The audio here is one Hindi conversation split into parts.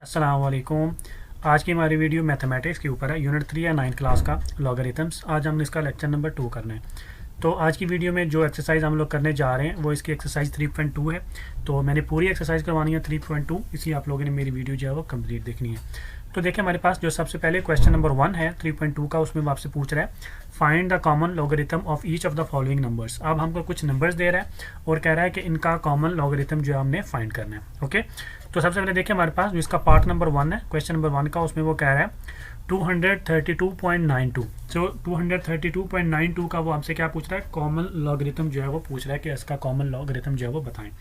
अस्सलाम वालेकुम। आज की हमारी वीडियो मैथमेटिक्स के ऊपर है, यूनिट 3 या 9 क्लास का लॉगरिथम्स। आज हमने इसका लेक्चर नंबर 2 करना है। तो आज की वीडियो में जो एक्सरसाइज हम लोग करने जा रहे हैं वो इसकी एक्सरसाइज 3.2 है। तो मैंने पूरी एक्सरसाइज करवानी है 3.2, इसलिए आप लोगों ने मेरी वीडियो जो है वो कंप्लीट देखनी है। तो देखिए हमारे पास जो सबसे पहले क्वेश्चन नंबर 1 है 3.2 का, उसमें वो आपसे पूछ रहा है find the common logarithm of each of the following numbers. अब हमको कुछ नंबर्स दे रहा है और कह रहा है कि इनका कॉमन लॉगरिथम जो है हमने फाइंड करना है। ओके, तो सबसे पहले देखिए हमारे पास जो इसका पार्ट नंबर 1 है क्वेश्चन नंबर 1 का, उसमें वो कह रहा है 232.92। तो 232.92 का वो हमसे क्या पूछ रहा है, कॉमन लॉगरिथम जो है वो पूछ रहा है कि इसका कॉमन लॉगरिथम जो है वो बताएं।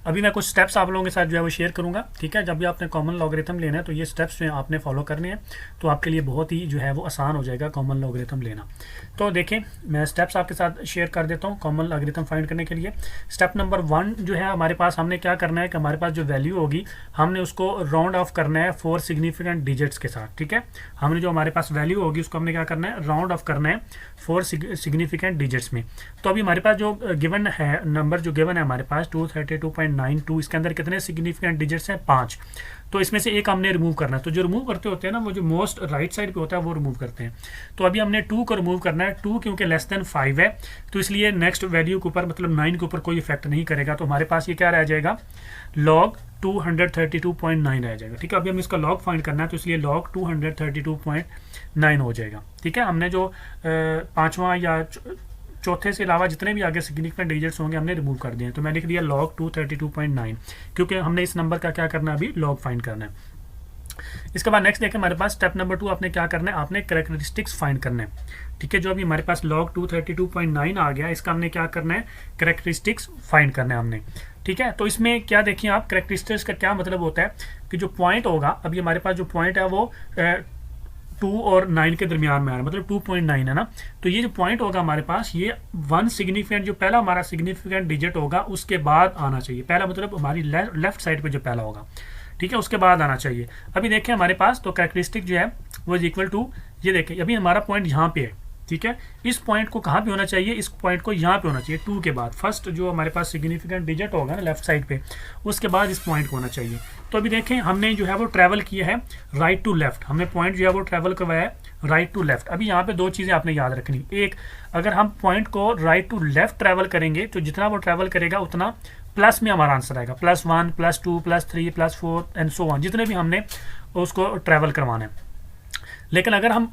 अभी मैं कुछ स्टेप्स आप लोगों के साथ जो है वो शेयर करूंगा, ठीक है। जब भी आपने कॉमन लॉगरिथम लेना है तो ये स्टेप्स जो है आपने फॉलो करने हैं, तो आपके लिए बहुत ही जो है वो आसान हो जाएगा कॉमन लॉगरिथम लेना। तो देखिए मैं स्टेप्स आपके साथ शेयर कर देता हूँ कॉमन लॉगरिथम फाइंड करने के लिए। स्टेप नंबर 1 जो है हमारे पास, हमने क्या करना है कि हमारे पास जो वैल्यू होगी हमने उसको राउंड ऑफ करना है 4 सिग्निफिकेंट डिजिट्स के साथ, ठीक है। हमने जो हमारे पास वैल्यू होगी उसको हमने क्या करना है, राउंड ऑफ करना है 4 सिग्निफिकेंट डिजिट्स में। तो अभी हमारे पास जो गिवन है नंबर, जो गिवन है हमारे पास 232.92, इसके अंदर कितने सिग्निफिकेंट डिजिट्स हैं, 5। तो इसमें से एक हमने रिमूव करना है। तो जो रिमूव करते होते हैं ना, वो जो मोस्ट राइट साइड पे होता है वो रिमूव करते हैं। तो अभी हमने 2 को रिमूव करना है। 2 क्योंकि लेस देन 5 है, तो इसलिए नेक्स्ट वैल्यू के ऊपर मतलब 9 के ऊपर कोई इफेक्ट नहीं करेगा। तो हमारे पास ये क्या रह जाएगा, लॉग 232.9 रह जाएगा, ठीक है। अभी हम इसका लॉग फाइंड करना है, तो इसलिए लॉग 232.9 हो जाएगा, ठीक है। हमने जो पांचवा या चौथे से अलावा जितने भी आगे सिग्निफिकेंट डिजिट्स होंगे हमने रिमूव कर दिए हैं। तो मैं लिख दिया लॉग 232.9, क्योंकि हमने इस नंबर का क्या करना है, अभी लॉग फाइंड करना है। इसके बाद नेक्स्ट देखें हमारे पास स्टेप नंबर 2, आपने क्या करना है, आपने कैरेक्टरिस्टिक्स फाइंड करना है, ठीक है। जो अभी हमारे पास लॉग 232.9 आ गया, इसका हमने क्या करना है, कैरेक्टरिस्टिक्स फाइंड करना है हमने, ठीक है। तो इसमें क्या देखिए आप, कैरेक्टरिस्टिक्स का क्या मतलब होता है कि जो पॉइंट होगा, अभी हमारे पास जो पॉइंट है वो 2 और 9 के दरमियान में आ रहा है, मतलब 2.9 है ना। तो ये जो पॉइंट होगा हमारे पास, ये 1 सिग्निफिकेंट, जो पहला हमारा सिग्निफिकेंट डिजिट होगा उसके बाद आना चाहिए। पहला मतलब हमारी लेफ्ट साइड पे जो पहला होगा, ठीक है, उसके बाद आना चाहिए। अभी देखें हमारे पास तो कैरेक्टरिस्टिक जो है वो इज इक्वल टू, ये देखें अभी हमारा पॉइंट यहाँ पे है, ठीक है। इस पॉइंट को कहाँ पे होना चाहिए, इस पॉइंट को यहाँ पे होना चाहिए 2 के बाद। फर्स्ट जो हमारे पास सिग्निफिकेंट डिजिट होगा ना लेफ्ट साइड पे, उसके बाद इस पॉइंट को होना चाहिए। तो अभी देखें हमने जो है वो ट्रैवल किया है राइट टू लेफ्ट, हमने पॉइंट जो है वो ट्रैवल करवाया है राइट टू लेफ्ट। अभी यहाँ पे 2 चीज़ें आपने याद रखनी। एक, अगर हम पॉइंट को राइट टू लेफ्ट ट्रैवल करेंगे तो जितना वो ट्रैवल करेगा उतना प्लस में हमारा आंसर आएगा, +1 +2 +3 +4 एंड सो ऑन, जितने भी हमने उसको ट्रैवल करवाना है। लेकिन अगर हम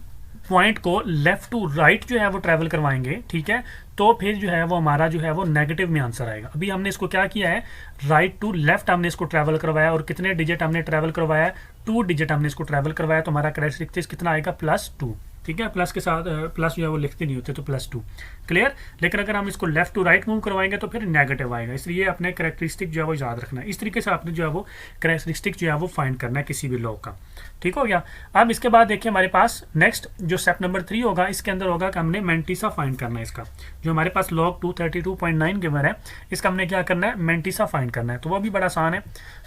पॉइंट को लेफ्ट टू राइट जो है वो ट्रैवल करवाएंगे, ठीक है, तो फिर जो है वो हमारा जो है वो नेगेटिव में आंसर आएगा। अभी हमने इसको क्या किया है, राइट टू लेफ्ट हमने इसको ट्रैवल करवाया, और कितने डिजिट हमने ट्रैवल करवाया, 2 डिजिट हमने इसको ट्रैवल करवाया। तो हमारा कैरेक्टरिस्टिक्स कितना आएगा, +2, ठीक है। प्लस के साथ प्लस जो है वो लिखते नहीं होते, तो +2, क्लियर। लेकिन अगर हम इसको लेफ्ट टू राइट मूव करवाएंगे तो फिर नेगेटिव आएगा, इसलिए अपने कैरेक्टरिस्टिक जो है वो याद रखना है। इस तरीके से आपने जो है वो कैरेक्टरिस्टिक जो है वो फाइंड करना है किसी भी लॉग का, ठीक हो गया। अब इसके बाद देखिए हमारे पास नेक्स्ट जो स्टेप नंबर 3 होगा, इसके अंदर होगा कि हमने मैंटिसा फाइंड करना है। इसका जो हमारे पास लॉग 232.9 गिवन है, इसका हमने क्या करना है, मैंटिसा फाइंड करना है। तो वो भी बड़ा आसान है।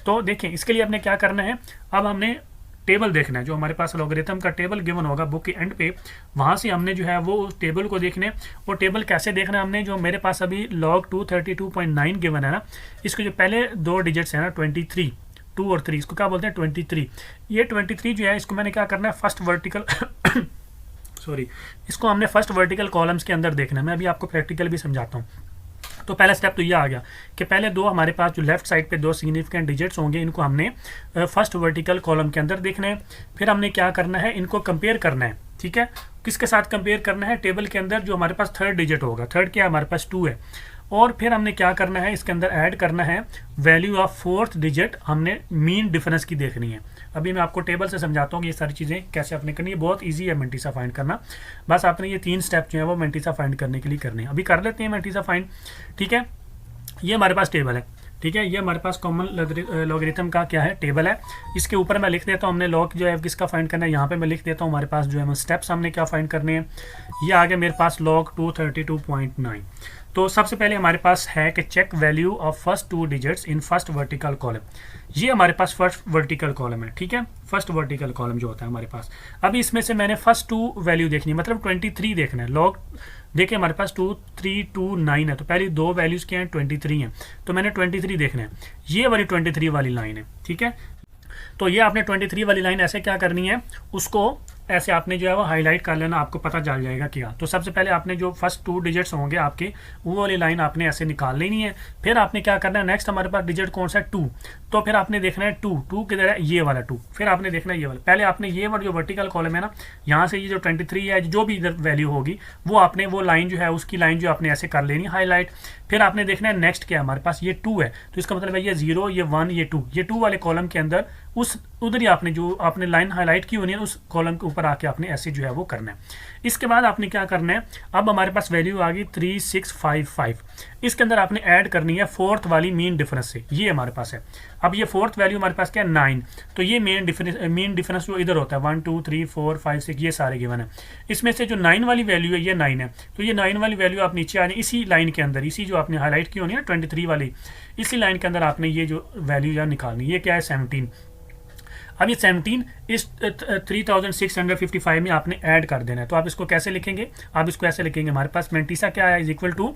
तो देखिए इसके लिए हमने क्या करना है, अब हमने टेबल देखना है। जो हमारे पास लॉगरिथम का टेबल गिवन होगा बुक के एंड पे, वहाँ से हमने जो है वो उस टेबल को देखने। और टेबल कैसे देखना है हमने, जो मेरे पास अभी लॉग 232.9 गिवन है ना, इसके जो पहले 2 डिजिट्स है ना 23, 2 और 3, इसको क्या बोलते हैं 23। ये 23 जो है इसको मैंने क्या करना है, फर्स्ट वर्टिकल सॉरी, इसको हमने फर्स्ट वर्टिकल कॉलम्स के अंदर देखना है। मैं अभी आपको प्रैक्टिकल भी समझाता हूँ। तो पहला स्टेप तो ये आ गया कि पहले 2 हमारे पास जो लेफ्ट साइड पे 2 सिग्निफिकेंट डिजिट्स होंगे, इनको हमने फर्स्ट वर्टिकल कॉलम के अंदर देखना है। फिर हमने क्या करना है, इनको कंपेयर करना है, ठीक है। किसके साथ कंपेयर करना है, टेबल के अंदर जो हमारे पास 3rd डिजिट होगा, 3rd क्या है हमारे पास 2 है। और फिर हमने क्या करना है, इसके अंदर ऐड करना है वैल्यू ऑफ 4th डिजिट, हमने मीन डिफरेंस की देखनी है। अभी मैं आपको टेबल से समझाता हूँ कि ये सारी चीज़ें कैसे आपने करनी है। बहुत इजी है मैंटिसा फाइंड करना, बस आपने ये 3 स्टेप जो है वो मैंटिसा फाइंड करने के लिए करने हैं। अभी कर लेते हैं मैंटिसा फाइंड, ठीक है। ये हमारे पास टेबल है, ठीक है। ये हमारे पास कॉमन लॉगरिथम का क्या है, टेबल है। इसके ऊपर मैं लिख देता हूँ हमने लॉग जो है किसका फाइंड करना है, यहाँ पे मैं लिख देता हूँ हमारे पास जो है स्टेप्स हमने क्या फाइंड करने हैं। ये आ गया मेरे पास लॉग 232.9। तो सबसे पहले हमारे पास है कि check value of first 2 digits in first vertical column. ये हमारे पास फर्स्ट वर्टिकल कॉलम है, ठीक है, फर्स्ट वर्टिकल कॉलम जो होता है हमारे पास। अभी इसमें से मैंने फर्स्ट 2 वैल्यू देखनी है, मतलब 23 देखना है। लॉग देखिए हमारे पास 2 3 2 9 है, तो पहली 2 वैल्यूज़ क्या हैं, 23 हैं। तो मैंने 23 देखना है, ये वाली 23 वाली लाइन है, ठीक है। तो ये आपने 23 वाली लाइन ऐसे क्या करनी है, उसको ऐसे आपने जो है वो हाईलाइट कर लेना, आपको पता चल जाएगा क्या। तो सबसे पहले आपने जो फर्स्ट 2 डिजिट्स होंगे आपके, वो वाली लाइन आपने ऐसे निकाल लेनी है। फिर आपने क्या करना है, नेक्स्ट हमारे पास डिजिट कौन सा है, 2। तो फिर आपने देखना है 2 किधर है, ये वाला 2। फिर आपने देखना है ये वाला, पहले आपने ये वाला जो वर्टिकल कॉलम है ना, यहाँ से ये जो 23 है, जो भी इधर वैल्यू होगी वो आपने वो लाइन जो है उसकी लाइन जो आपने ऐसे कर लेनी हाईलाइट। फिर आपने देखना है नेक्स्ट क्या है, हमारे पास ये 2 है, तो इसका मतलब है ये 0, ये 1, ये 2, ये 2 वाले कॉलम के अंदर उस उधर ही आपने जो आपने लाइन हाईलाइट की होनी है उस कॉलम के ऊपर आके आपने ऐसे जो है वो करना है। इसके बाद आपने क्या करना है, अब हमारे पास वैल्यू आ गई 3655। इसके अंदर आपने ऐड करनी है 4th वाली मीन डिफरेंस से, ये हमारे पास है। अब ये 4th वैल्यू हमारे पास क्या है, 9। तो ये मीन डिफरेंस जो इधर होता है 1 2 3 4 5 6 ये सारे गिवन है। इसमें से जो 9 वाली वैल्यू है ये 9 है, तो ये 9 वाली वैल्यू आप नीचे आ जाए इसी लाइन के अंदर, इसी जो आपने हाईलाइट की होनी है 23 वाली, इसी लाइन के अंदर आपने ये जो वैल्यू यहाँ निकालनी है। ये क्या है, 17। अब ये 17 इस 3655 में आपने ऐड कर देना है। तो आप इसको कैसे लिखेंगे, आप इसको ऐसे लिखेंगे, हमारे पास मेंटीसा क्या आया, इज इक्वल टू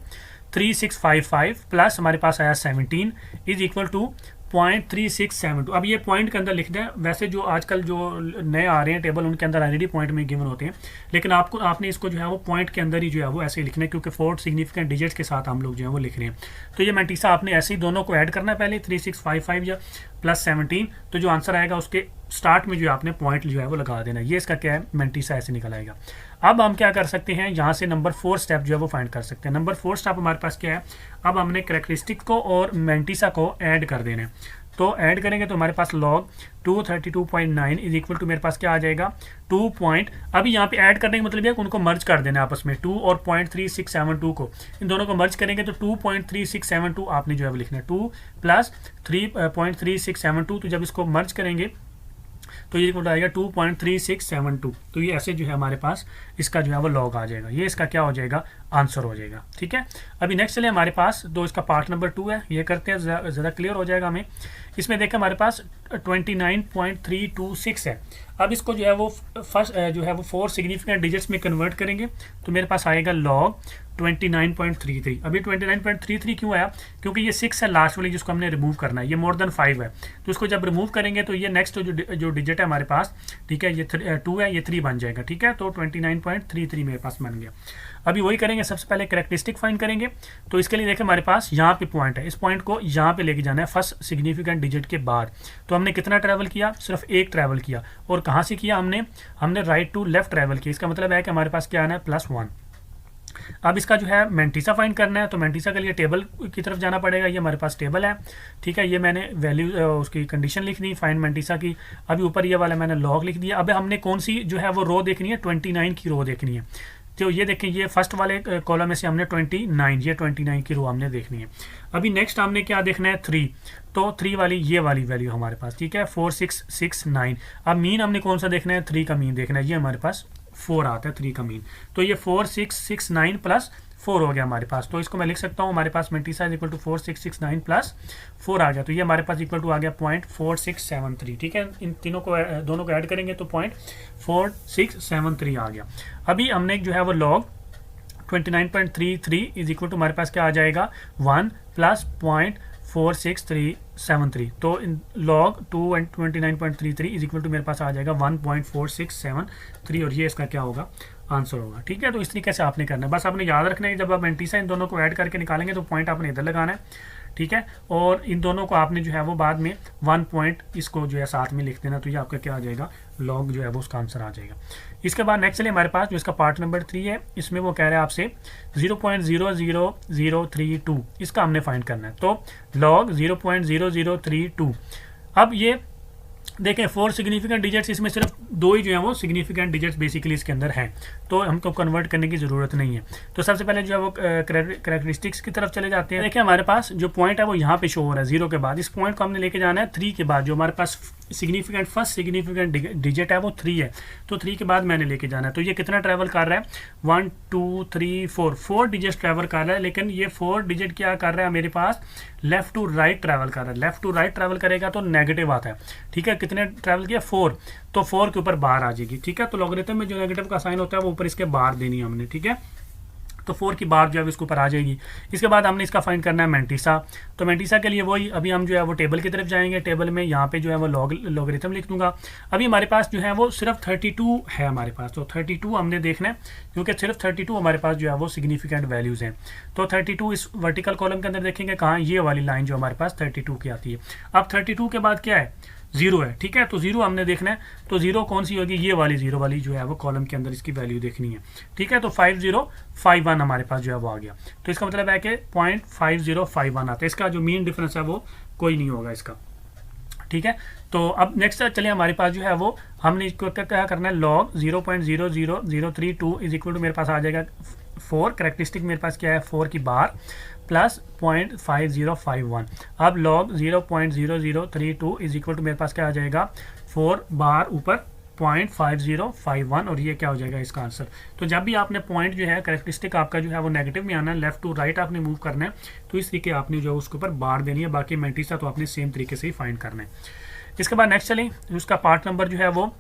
3655 प्लस हमारे पास आया 17 इज इक्वल टू 0.3672। अब ये पॉइंट के अंदर लिख दें। वैसे जो आजकल जो नए आ रहे हैं टेबल उनके अंदर ऑलरेडी पॉइंट में गिवन होते हैं, लेकिन आपने इसको जो है वो पॉइंट के अंदर ही जो है वो ऐसे ही लिखना है, क्योंकि 4 सिग्निफिकेंट डिजिट्स के साथ हम लोग जो है वो लिख रहे हैं। तो ये मेंटीसा आपने ऐसे ही दोनों को ऐड करना है पहले, 3655 या प्लस 17, तो जो आंसर आएगा उसके स्टार्ट में जो आपने पॉइंट जो है वो लगा देना। ये इसका क्या है, मेंटीसा ऐसे निकल आएगा। अब हम क्या कर सकते हैं, यहाँ से नंबर 4 स्टेप जो है वो फाइंड कर सकते हैं। नंबर 4 स्टेप हमारे पास क्या है, अब हमने कैरेक्टरिस्टिक को और मेंटीसा को ऐड कर देना है। तो ऐड करेंगे तो हमारे पास लॉग 232.9 इज इक्वल टू मेरे पास क्या आ जाएगा 2 पॉइंट। अभी यहाँ पे ऐड करने का मतलब है कि उनको मर्ज कर देना आपस में, 2 और 0.3672 को, इन दोनों को मर्ज करेंगे तो 2.3672 आपने जो है वो लिखना है, 2 प्लस 3.3672। तो जब इसको मर्ज करेंगे तो ये इक्वल आएगा 2.3672। तो ये ऐसे जो है हमारे पास इसका जो है वो लॉग आ जाएगा, ये इसका क्या हो जाएगा, आंसर हो जाएगा। ठीक है, अभी नेक्स्ट चलिए हमारे पास दो इसका पार्ट नंबर 2 है, ये करते हैं ज़्यादा क्लियर हो जाएगा हमें। इसमें देखें हमारे पास 29.326 है। अब इसको जो है वो फर्स्ट जो है वो 4 सिग्निफिकेंट डिजिट्स में कन्वर्ट करेंगे तो मेरे पास आएगा लॉग 29.33। अभी 29.33 क्यों आया, क्योंकि ये 6 है लास्ट वाली जिसको हमने रिमूव करना है, ये मोर देन 5 है, तो इसको जब रिमूव करेंगे तो ये नेक्स्ट जो डिजिट है हमारे पास, ठीक है, ये 2 है, ये 3 बन जाएगा। ठीक है, तो 29.33 मेरे पास बन गया। अभी वही करेंगे, सबसे पहले कैरेक्टरिस्टिक फाइंड करेंगे। तो इसके लिए देखें हमारे पास यहाँ पे पॉइंट है, इस पॉइंट को यहाँ पे लेके जाना है फर्स्ट सिग्निफिकेंट डिजिट के बाद। तो हमने कितना ट्रैवल किया, सिर्फ एक ट्रैवल किया, और कहाँ से किया, हमने राइट टू लेफ्ट ट्रैवल किया। इसका मतलब है कि हमारे पास क्या आना है, +1। अब इसका जो है मेंटीसा फाइंड करना है, तो मेंटीसा के लिए टेबल की तरफ जाना पड़ेगा। ये हमारे पास टेबल है, ठीक है, ये मैंने वैल्यू उसकी कंडीशन लिख दी फाइंड मेंटीसा की। अभी ऊपर ये वाला मैंने लॉग लिख दिया। अब हमने कौन सी जो है वो रो देखनी है, 29 की रो देखनी है। तो ये देखें, ये फर्स्ट वाले कॉलम में से हमने 29, ये 29 की रो हमने देखनी है। अभी नेक्स्ट हमने क्या देखना है, 3। तो 3 वाली ये वाली वैल्यू हमारे पास, ठीक है, 4669। अब मीन हमने कौन सा देखना है, 3 का मीन देखना है। ये हमारे पास 4 आता है 3 का मीन, तो ये 4669 प्लस 4 हो गया हमारे पास। तो इसको मैं लिख सकता हूँ, हमारे पास mantissa is equal to 4669 plus 4 आ गया। तो ये हमारे पास इक्वल टू आ गया 0.4673। ठीक है, इन तीनों को दोनों को ऐड करेंगे तो 0.4673 आ गया। अभी हमने जो है वो लॉग 29.33 इज इक्वल टू हमारे पास क्या आ जाएगा 1 प्लस 0.46373। तो in log 29.33 is equal to मेरे पास आ जाएगा 1.4673, और ये इसका क्या होगा, आंसर होगा। ठीक है, तो इस तरीके से आपने करना है। बस आपने याद रखना है जब आप मेंटीसा इन दोनों को ऐड करके निकालेंगे तो पॉइंट आपने इधर लगाना है, ठीक है, और इन दोनों को आपने जो है वो बाद में 1 पॉइंट इसको जो है साथ में लिख देना, तो ये आपका क्या आ जाएगा, लॉग जो है वो उसका आंसर आ जाएगा। इसके बाद नेक्स्ट चलिए हमारे पास जो इसका पार्ट नंबर 3 है, इसमें वो कह रहा है आपसे 0.00032, इसका हमने फाइंड करना है। तो लॉग 0.0032। अब ये देखें 4 सिग्निफिकेंट डिजिट्स, इसमें सिर्फ 2 ही जो है वो सिग्निफिकेंट डिजिट्स बेसिकली इसके अंदर हैं, तो हमको कन्वर्ट करने की ज़रूरत नहीं है। तो सबसे पहले जो है वो कैरेक्टरिस्टिक्स की तरफ चले जाते हैं। देखिए हमारे पास जो पॉइंट है वो यहाँ पे शो हो रहा है 0 के बाद। इस पॉइंट को हमने लेके जाना है 3 के बाद। जो हमारे पास सिग्निफिकेंट फर्स्ट सिग्निफिकेंट डिजिट है वो 3 है, तो 3 के बाद मैंने लेके जाना है। तो ये कितना ट्रैवल कर रहा है, 1 2 3 4 डिजिट ट्रैवल कर रहा है, लेकिन ये 4 डिजिट क्या कर रहा है मेरे पास, लेफ्ट टू राइट ट्रैवल कर रहा है। लेफ्ट टू राइट ट्रैवल करेगा तो नेगेटिव आता है, ठीक है, कितने ट्रैवल किया 4, तो 4 के ऊपर बाहर आ जाएगी। ठीक है, तो लॉगरिथम में जो नेगेटिव का साइन होता है वो ऊपर इसके बाहर देनी है हमने। ठीक है, तो 4 की बार जो है इसके ऊपर आ जाएगी। इसके बाद हमने इसका फाइंड करना है मेंटिसा। तो मेंटिसा के लिए वही अभी हम जो है वो टेबल की तरफ जाएंगे। टेबल में यहाँ पे जो है वो लॉगरिथम लिख दूंगा। अभी हमारे पास जो है वो सिर्फ 32 है हमारे पास, तो 32 हमने देखना है क्योंकि सिर्फ 32 हमारे पास जो है वो सिग्निफिकेंट वैल्यूज़ हैं। तो 32 इस वर्टिकल कॉलम के अंदर देखेंगे कहाँ, ये वाली लाइन जो हमारे पास 32 की आती है। अब 32 के बाद क्या है, 0 है, ठीक है। तो 0 हमने देखना है, तो 0 कौन सी होगी, ये वाली 0 वाली जो है वो कॉलम के अंदर इसकी वैल्यू देखनी है, ठीक है। तो 5051 हमारे पास जो है वो आ गया। तो इसका मतलब है कि 0.5051 आता है। इसका जो मीन डिफरेंस है वो कोई नहीं होगा इसका, ठीक है। तो अब नेक्स्ट चलिए हमारे पास जो है वो हमने इसको क्या करना है, लॉग 0.00032 इज इक्वल टू मेरे पास आ जाएगा 4। करेक्टरिस्टिक मेरे पास क्या है 4 की बार प्लस 0.5051। अब लॉग 0.0032 इज इक्वल टू मेरे पास क्या आ जाएगा 4 बार ऊपर 0.5051 और ये क्या हो जाएगा इसका आंसर। तो जब भी आपने पॉइंट जो है करेक्टरिस्टिक आपका जो है वो नेगेटिव में आना है, लेफ्ट टू राइट आपने मूव करना है, तो इस तरीके आपने जो है उसके ऊपर बार देनी है। बाकी मेंटिसा तो आपने सेम तरीके से ही फाइंड करना है। इसके बाद नेक्स्ट चलें, उसका पार्ट नंबर जो है वो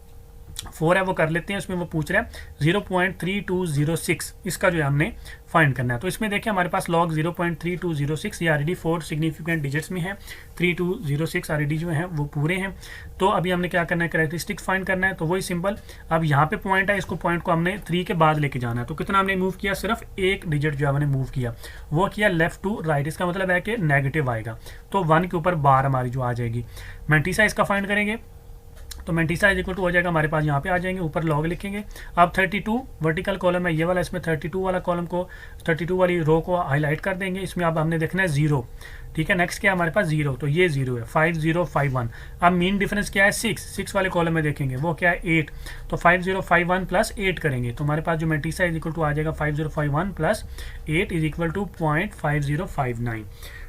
4 है वो कर लेते हैं। उसमें वो पूछ रहा है 0.3206, इसका जो है हमने फाइंड करना है। तो इसमें देखिए हमारे पास लॉग 0.3206 ये ऑलरेडी 4 सिग्निफिकेंट डिजिट्स में है, 3206 ऑलरेडी जो है वो पूरे हैं। तो अभी हमने क्या करना है, कैरेक्टरिस्टिक्स फाइंड करना है। तो वही सिंपल, अब यहाँ पे पॉइंट है, इसको पॉइंट को हमने 3 के बाद लेके जाना है। तो कितना हमने मूव किया, सिर्फ एक डिजिट जो है हमने मूव किया, वो किया लेफ्ट टू राइट। इसका मतलब है कि नेगेटिव आएगा, तो 1 के ऊपर बार हमारी जो आ जाएगी। मेंटिसा इसका फाइंड करेंगे, तो मेंटिसा इज इक्वल टू हो जाएगा हमारे पास, यहाँ पे आ जाएंगे, ऊपर लॉग लिखेंगे। अब 32 वर्टिकल कॉलम है ये वाला, इसमें 32 वाला कॉलम को 32 वाली रो को हाईलाइट कर देंगे। इसमें अब हमने देखना है 0, ठीक है। नेक्स्ट क्या है हमारे पास 0, तो ये 0 है 5051। अब मीन डिफरेंस क्या है 6 वाले कॉलम में देखेंगे वो क्या है 8, तो 5051 प्लस 8 करेंगे तो हमारे पास जो मेंटिसा इज इक्वल टू आ जाएगा 5051 प्लस 8 इज इक्वल टू 0.5059,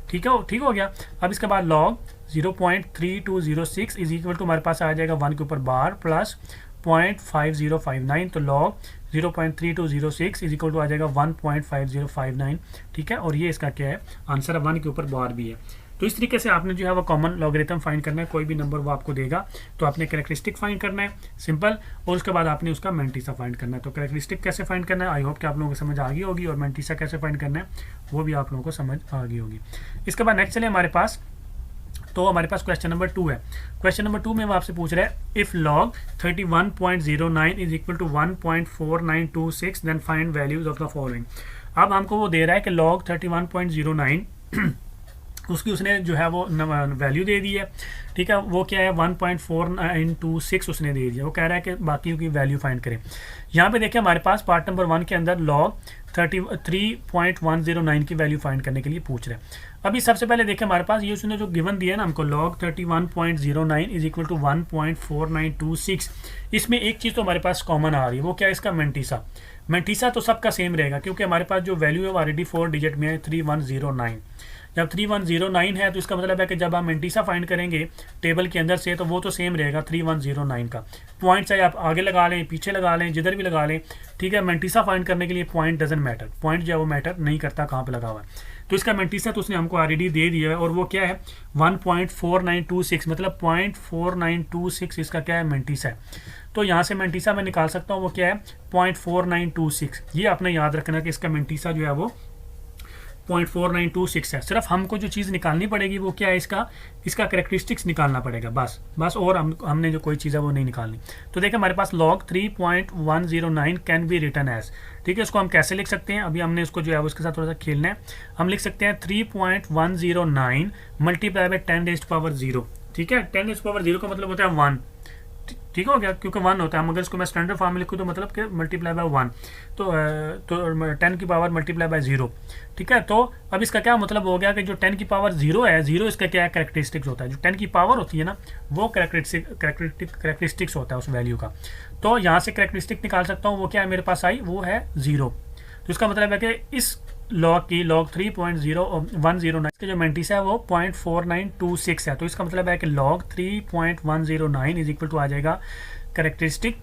ठीक है, ठीक हो गया। अब इसके बाद लॉग 0.3206 इज इक्वल टू हमारे पास आ जाएगा 1 के ऊपर बार प्लस 0.5059, तो लॉग 0.3206 इज इक्वल टू आ जाएगा 1.5059, ठीक है। और ये इसका क्या है आंसर है, 1 के ऊपर बार भी है। तो इस तरीके से आपने जो है वो कॉमन लॉगरिथम फाइंड करना है। कोई भी नंबर वो आपको देगा तो आपने कैरेक्टरिस्टिक फाइंड करना है सिंपल, और उसके बाद आपने उसका मेंटिसा फाइंड करना है। तो कैरेक्टरिस्टिक कैसे फाइंड करना है, आई होप कि आप लोगों को समझ आ गई होगी, और मेंटिसा कैसे फाइंड करना है वो भी आप लोगों को समझ आ गई होगी। इसके बाद नेक्स्ट चले हमारे पास, तो हमारे पास क्वेश्चन नंबर 2 है। क्वेश्चन नंबर 2 में वो आपसे पूछ रहा है if log 31.09 is equal to 1.4926 then find values of the following. अब हमको वो दे रहा है कि लॉग 31.09 उसकी उसने जो है वो वैल्यू दे दी है, ठीक है। वो क्या है 1.4926 उसने दे दिया। वो कह रहा है कि बाकी की वैल्यू फाइंड करें। यहाँ पे देखिए हमारे पास पार्ट नंबर 1 के अंदर लॉग 33.109 की वैल्यू फाइंड करने के लिए पूछ रहे हैं। अभी सबसे पहले देखिए हमारे पास ये उसने जो गिवन दिया है ना हमको, लॉग 31.09 इज इक्वल टू 1.4926। इसमें एक चीज़ तो हमारे पास कॉमन आ रही है, वो क्या है इसका मेंटिसा। मेंटिसा तो सबका सेम रहेगा क्योंकि हमारे पास जो वैल्यू है वो ऑलरेडी 4 डिजिट में है 3109। जब 3109 है तो इसका मतलब है कि जब हम मेंटिसा फाइंड करेंगे टेबल के अंदर से तो वो तो सेम रहेगा 3109 का। पॉइंट चाहे आप आगे लगा लें, पीछे लगा लें, जिधर भी लगा लें, ठीक है। मेंटिसा फाइंड करने के लिए पॉइंट डजंट मैटर, पॉइंट जो है वो मैटर नहीं करता कहाँ पे लगा हुआ है। तो इसका मेंटिसा तो उसने हमको ऑलरेडी दे दिया है, और वो क्या है 1.4926, मतलब 0.4926 इसका क्या है मेंटिसा है। तो यहाँ से मेंटिसा मैं निकाल सकता हूँ, वो क्या है 0.4926। ये आपने याद रखना कि इसका मेंटिसा जो है वो 0.4926 है। सिर्फ हमको जो चीज़ निकालनी पड़ेगी वो क्या है इसका कैरेक्टरिस्टिक्स निकालना पड़ेगा बस, और हमने जो कोई चीज़ है वो नहीं निकालनी। तो देखिए हमारे पास log 3.109 can be written as, ठीक है। इसको हम कैसे लिख सकते हैं, अभी हमने इसको जो है उसके साथ थोड़ा सा खेलना है। हम लिख सकते हैं 3.109 मल्टीप्लाई बाई 10⁻0, ठीक है। 10⁻0 का मतलब होता है 1, ठीक हो गया, क्योंकि 1 होता है। हम अगर इसको मैं स्टैंडर्ड फॉर्म में लिखूँ तो मतलब कि मल्टीप्लाई बाय 1, तो 10 की पावर मल्टीप्लाई बाय 0, ठीक है। तो अब इसका क्या मतलब हो गया कि जो 10 की पावर 0 है, 0 इसका क्या कैरेक्टरिस्टिक्स होता है। जो 10 की पावर होती है ना वो कैरेक्टरिस्टिक्स होता है उस वैल्यू का। तो यहाँ से कैरेक्टरिस्टिक निकाल सकता हूँ, वो क्या है मेरे पास आई, वो है 0। तो इसका मतलब है कि इस लॉग 3.109 के जो मेंटिसा है वो 0.4926 है। तो इसका मतलब है कि लॉग 3.109 इज इक्वल टू आ जाएगा कैरेक्टरिस्टिक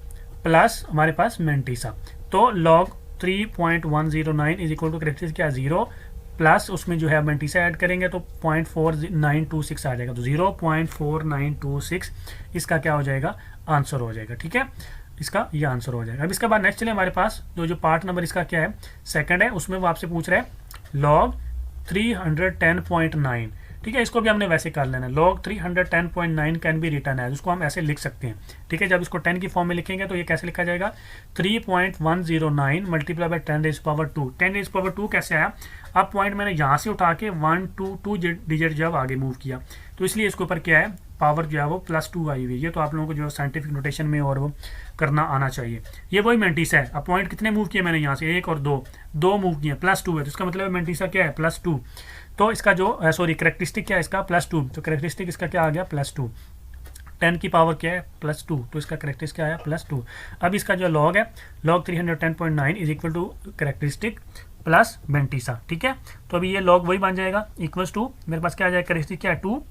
प्लस हमारे पास मेंटिसा। तो log 3.109 is equal to characteristic क्या 0 प्लस उसमें जो है मेंटिसा ऐड करेंगे तो 0.4926 आ जाएगा। तो 0.4926 इसका क्या हो जाएगा आंसर हो जाएगा, ठीक है। इसका ये आंसर हो जाएगा। अब इसके बाद नेक्स्ट चलिए हमारे पास जो पार्ट नंबर इसका क्या है, सेकंड है, उसमें वो आपसे पूछ रहे हैं लॉग 310.9। ठीक है, इसको भी हमने वैसे कर लेना है, log 310.9 can be written as, उसको हम ऐसे लिख सकते हैं। ठीक है, जब इसको 10 की फॉर्म में लिखेंगे तो ये कैसे लिखा जाएगा, 3.109 multiply by 10 rays power 2। 10 rays power 2 कैसे आया, अब पॉइंट मैंने यहाँ से उठा के 1 2 डिजिट जब आगे मूव किया तो इसलिए इसके ऊपर क्या है, पावर जो है वो +2 आई हुई है। ये तो आप लोगों को जो साइंटिफिक नोटेशन में और वो करना आना चाहिए। ये वही मेंटिसा है। अब पॉइंट कितने मूव किए मैंने यहाँ से, 1 और 2 मूव किए, +2 है, तो इसका मतलब मेंटिसा क्या है, +2। तो इसका जो कैरेक्टरिस्टिक क्या है इसका, +2, तो कैरेक्टरिस्टिक इसका क्या आ गया, +2। 10 की पावर क्या है, +2, तो इसका कैरेक्टरिस्टिक क्या है, +2। अब इसका जो लॉग है, log 310.9 is equal to characteristic plus mantissa. ठीक है, तो अभी ये लॉग वही बन जाएगा, इक्वल्स टू मेरे पास क्या आ जाएगा, कैरेक्टरिस्टिक क्या है 2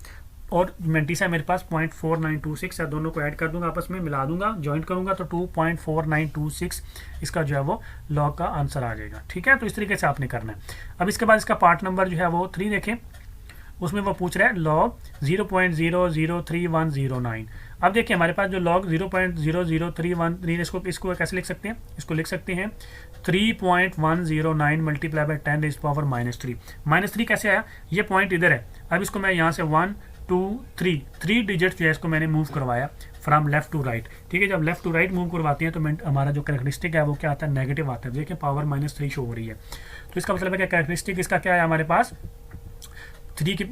और मेंटिसा मेरे पास 0.4926 है। दोनों को ऐड कर दूंगा, आपस में मिला दूंगा, ज्वाइंट करूंगा तो 2.4926 इसका जो है वो लॉग का आंसर आ जाएगा। ठीक है, तो इस तरीके से आपने करना है। अब इसके बाद इसका पार्ट नंबर जो है वो 3 देखें, उसमें वो पूछ रहा है लॉग 0.003109। अब देखिए हमारे पास जो लॉग 0.00313, इसको कैसे लिख सकते हैं, इसको लिख सकते हैं 3.109 मल्टीप्लाई बाई 10 रेज़ पावर -3। -3 कैसे आया, ये पॉइंट इधर है। अब इसको मैं यहाँ से 1 2 3 डिजिट जो है इसको मैंने मूव करवाया फ्रॉम लेफ्ट टू राइट। ठीक है, जब लेफ्ट टू राइट मूव करवाते हैं तो हमारा जो कैरेक्टरिस्टिक है वो क्या आता है, नेगेटिव आता है। देखिए पावर -3 शो हो रही है, तो इसका मतलब है कि कैरेक्टरिस्टिक इसका क्या है, हमारे पास 3 के